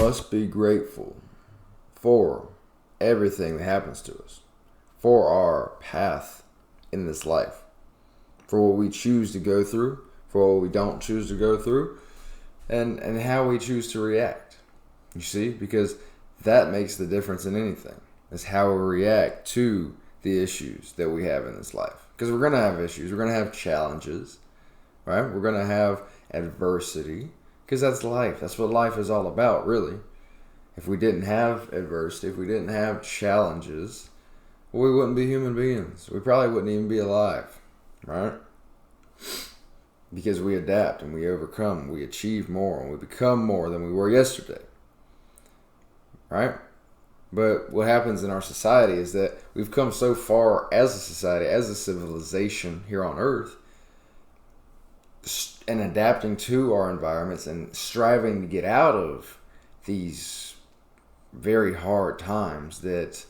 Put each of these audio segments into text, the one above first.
must be grateful for everything that happens to us, for our path in this life, for what we choose to go through, for what we don't choose to go through, and how we choose to react. You see? Because that makes the difference in anything. It's how we react to the issues that we have in this life. Because we're going to have issues. We're going to have challenges, right? We're going to have adversity. Because that's life. That's what life is all about, really. If we didn't have adversity, if we didn't have challenges, well, we wouldn't be human beings. We probably wouldn't even be alive, right? Because we adapt and we overcome, we achieve more, and we become more than we were yesterday, right? But what happens in our society is that we've come so far as a society, as a civilization here on Earth, and adapting to our environments and striving to get out of these very hard times that,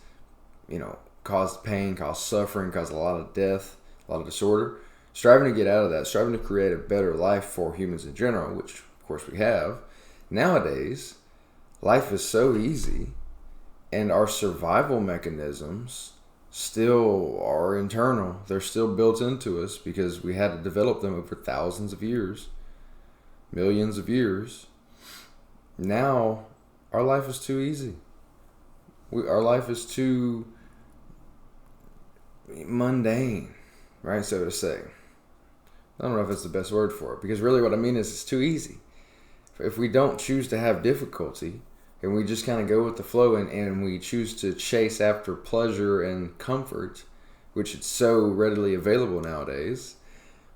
cause pain, cause suffering, cause a lot of death, a lot of disorder. Striving to get out of that, striving to create a better life for humans in general, which of course we have. Nowadays, life is so easy, and our survival mechanisms still are internal. They're still built into us because we had to develop them over thousands of years, millions of years. Now, our life is too easy. Our life is too mundane, right, so to say. I don't know if it's the best word for it, because really what I mean is it's too easy. If we don't choose to have difficulty, and we just kind of go with the flow, and we choose to chase after pleasure and comfort, which is so readily available nowadays,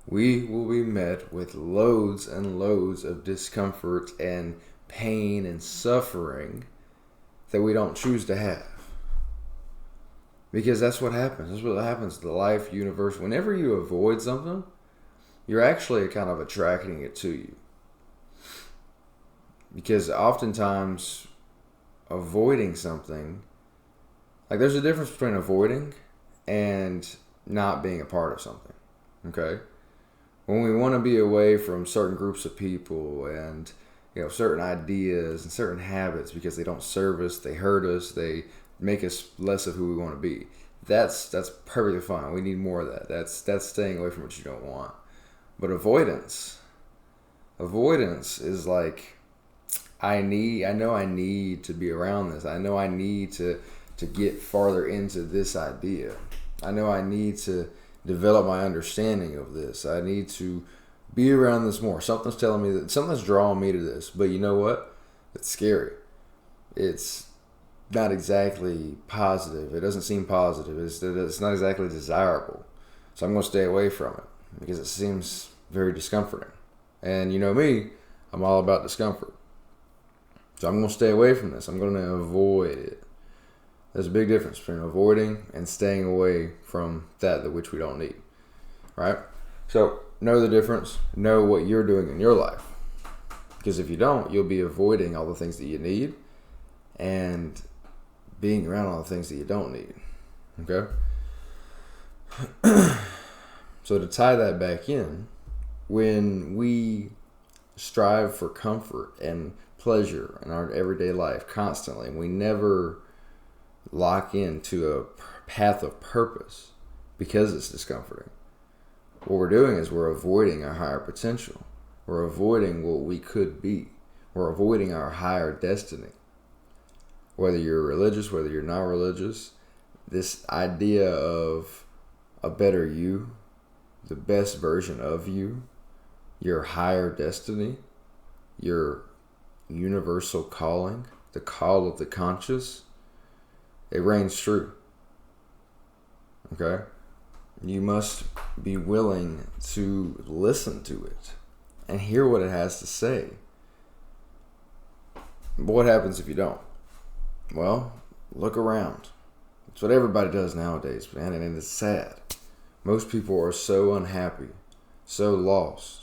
we will be met with loads and loads of discomfort and pain and suffering that we don't choose to have. Because that's what happens. That's what happens to the life universe. Whenever you avoid something, you're actually kind of attracting it to you. Because oftentimes, avoiding something, like there's a difference between avoiding and not being a part of something, okay? When we want to be away from certain groups of people and, certain ideas and certain habits because they don't serve us, they hurt us, they make us less of who we want to be, that's perfectly fine. We need more of that. That's staying away from what you don't want. But avoidance is like, I know I need to be around this. I know I need to get farther into this idea. I know I need to develop my understanding of this. I need to be around this more. Something's telling me that something's drawing me to this. But you know what? It's scary. It's not exactly positive. It doesn't seem positive. It's not exactly desirable. So I'm going to stay away from it because it seems very discomforting. And you know me, I'm all about discomfort. So I'm going to stay away from this. I'm going to avoid it. There's a big difference between avoiding and staying away from that which we don't need. Right? So know the difference. Know what you're doing in your life. Because if you don't, you'll be avoiding all the things that you need and being around all the things that you don't need. Okay? So to tie that back in, when we strive for comfort and pleasure in our everyday life constantly, and we never lock into a path of purpose because it's discomforting, what we're doing is we're avoiding our higher potential. We're avoiding what we could be. We're avoiding our higher destiny. Whether you're religious, whether you're not religious, this idea of a better you, the best version of you, your higher destiny, your universal calling, the call of the conscious, it reigns true. Okay? You must be willing to listen to it and hear what it has to say. But what happens if you don't? Well, look around. It's what everybody does nowadays, man, and it's sad. Most people are so unhappy, so lost,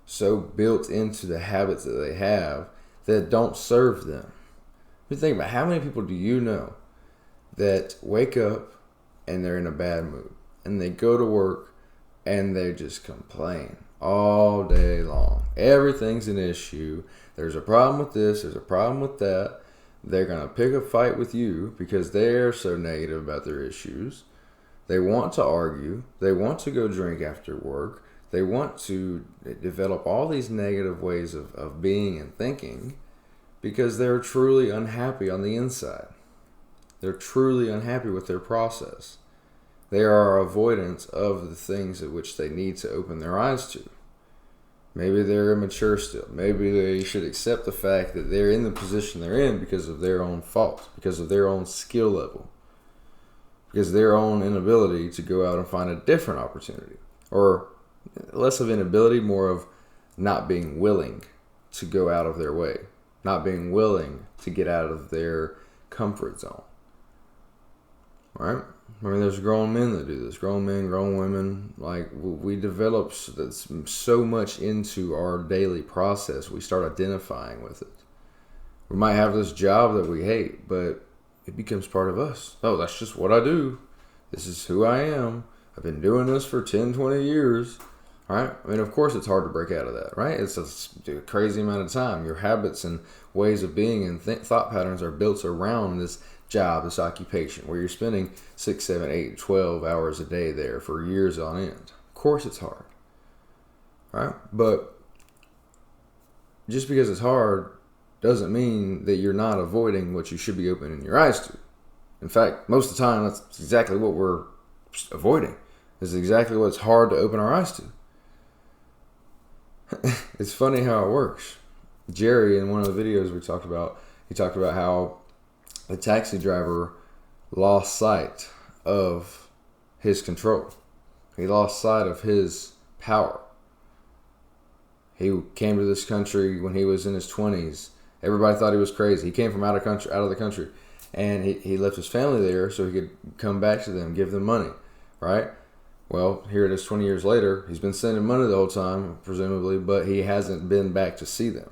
so built into the habits that they have that don't serve them. You think about how many people do you know that wake up and they're in a bad mood, and they go to work and they just complain all day long. Everything's an issue. There's a problem with this. There's a problem with that. They're going to pick a fight with you because they're so negative about their issues. They want to argue. They want to go drink after work. They want to develop all these negative ways of being and thinking because they're truly unhappy on the inside. They're truly unhappy with their process. They are avoidance of the things at which they need to open their eyes to. Maybe they're immature still. Maybe they should accept the fact that they're in the position they're in because of their own fault, because of their own skill level, because of their own inability to go out and find a different opportunity. Or less of inability, more of not being willing to go out of their way, not being willing to get out of their comfort zone. Right? I mean, there's grown men that do this. Grown men, grown women. Like, we develop so much into our daily process. We start identifying with it. We might have this job that we hate, but it becomes part of us. Oh, that's just what I do. This is who I am. I've been doing this for 10, 20 years. All right? I mean, of course, it's hard to break out of that, right? It's a crazy amount of time. Your habits and ways of being and thought patterns are built around this job, this occupation, where you're spending 6, 7, 8, 12 hours a day there for years on end. Of course it's hard, right? But just because it's hard doesn't mean that you're not avoiding what you should be opening your eyes to. In fact, most of the time, that's exactly what we're avoiding. This is exactly what's hard to open our eyes to. It's funny how it works. Jerry, in one of the videos we talked about, he talked about how the taxi driver lost sight of his control. He lost sight of his power. He came to this country when he was in his 20s. Everybody thought he was crazy. He came from out of the country, and he left his family there so he could come back to them, give them money, right? Well, here it is 20 years later. He's been sending money the whole time, presumably, but he hasn't been back to see them.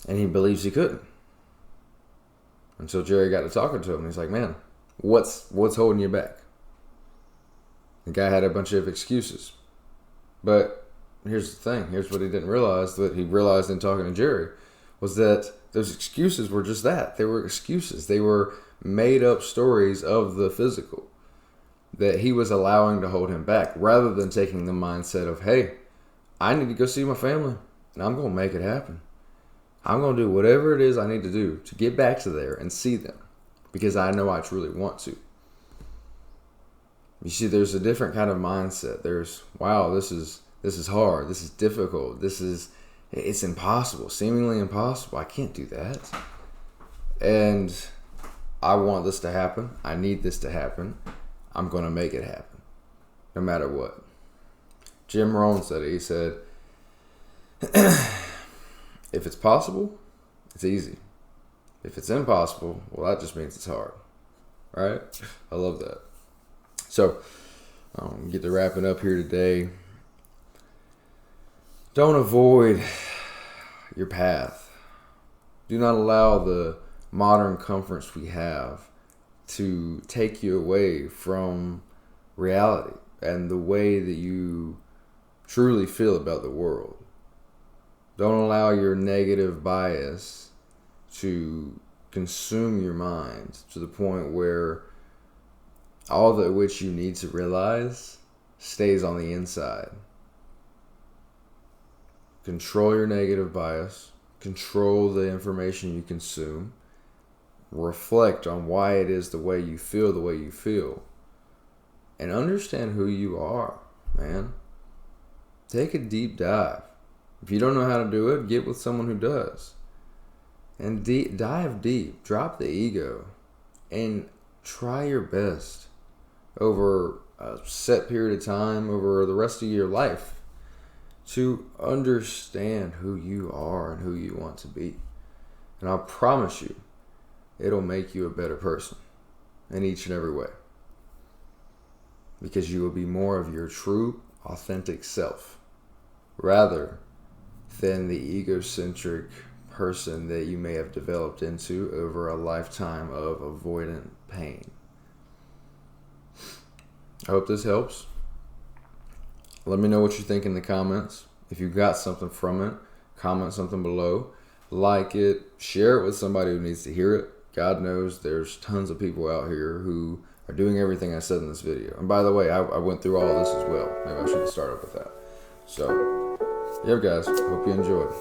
And he believes he couldn't. Until Jerry got to talking to him. He's like, man, what's holding you back? The guy had a bunch of excuses. But here's the thing. Here's what he didn't realize, that he realized in talking to Jerry, was that those excuses were just that. They were excuses. They were made up stories of the physical that he was allowing to hold him back, rather than taking the mindset of, hey, I need to go see my family, and I'm going to make it happen. I'm going to do whatever it is I need to do to get back to there and see them, because I know I truly want to. You see, there's a different kind of mindset. There's, wow, this is hard. This is difficult. It's impossible, seemingly impossible. I can't do that. And I want this to happen. I need this to happen. I'm going to make it happen, no matter what. Jim Rohn said it. He said, if it's possible, it's easy. If it's impossible, well, that just means it's hard. Right? I love that. So, get to wrapping up here today. Don't avoid your path. Do not allow the modern comforts we have to take you away from reality and the way that you truly feel about the world. Don't allow your negative bias to consume your mind to the point where all that which you need to realize stays on the inside. Control your negative bias. Control the information you consume. Reflect on why it is the way you feel. And understand who you are, man. Take a deep dive. If you don't know how to do it, get with someone who does. And dive deep. Drop the ego. And try your best over a set period of time, over the rest of your life, to understand who you are and who you want to be. And I promise you, it'll make you a better person in each and every way. Because you will be more of your true, authentic self, rather than the egocentric person that you may have developed into over a lifetime of avoidant pain. I hope this helps. Let me know what you think in the comments. If you got something from it, comment something below. Like it, share it with somebody who needs to hear it. God knows there's tons of people out here who are doing everything I said in this video. And by the way, I went through all of this as well. Maybe I should have started with that. So, yeah, guys, hope you enjoyed.